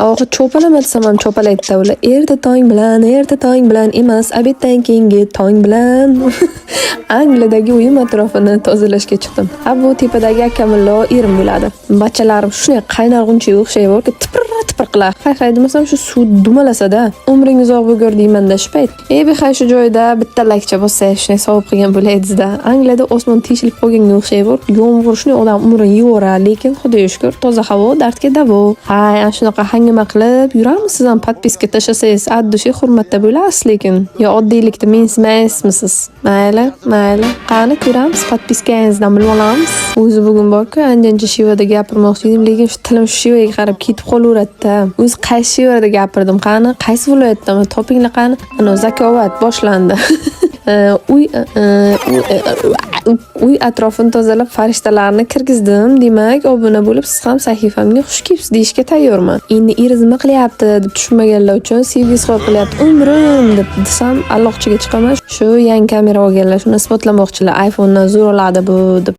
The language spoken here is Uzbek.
Og'ir cho'palama desam ham cho'palaydi ular. Erta tong bilan emas, obeddan keyingi tong bilan. Angliyadagi uyim atrofini tozalashga chiqdim. Ha, bu tepadagi akamillo erim bo'ladi. Bachalarim shunday qaynarg'unchaga o'xshaydi, tipir qilar. Hay demasam shu suv dumalasa-da. Umringiz uzoq bo'lgur deyman-da shu payt. Behay shu joyda bitta lakcha bo'lsa, shunday sovib qilgan bo'laydi-da. Angliyada osmon teshilib qolganga o'xshaydi. Yomg'ir shunday odam umrini yevoradi, lekin Xudoga shukr, toza havo dardga davo. Hay, ana shunaqa hangima qilib yuramisiz ham podpiska tashlasangiz, addushi hurmatda bo'lasiz, lekin yo oddiylikda mensimaysizmisiz? Mayli. Qani ko'ramiz, podpiskangizdan bilib olamiz. O'zi bugun borku, anjancha shivada gapirmoqchi edim, lekin shu tilim shivaga qarab ketib qolaveradi-da. O'zi qaysi shivada gapirdim? Qani, qaysi viloyatdan? Topinglar qani. Ana zakovat boshlandi. Uy atrofini tozalab farishtalarni kirgizdim. Demak, obuna bo'lib, siz ham sahifamga xush kelibsiz deyishga tayyorman. Endi erizma qilyapti deb tushunmaganlar uchun sevgi izhor qilyapti. Umrim deb desam, alloqchiga chiqaman. Shu yangi kamera olganlar shuni isbotlamoqchilar. iPhone'dan zo'r oladi bu deb.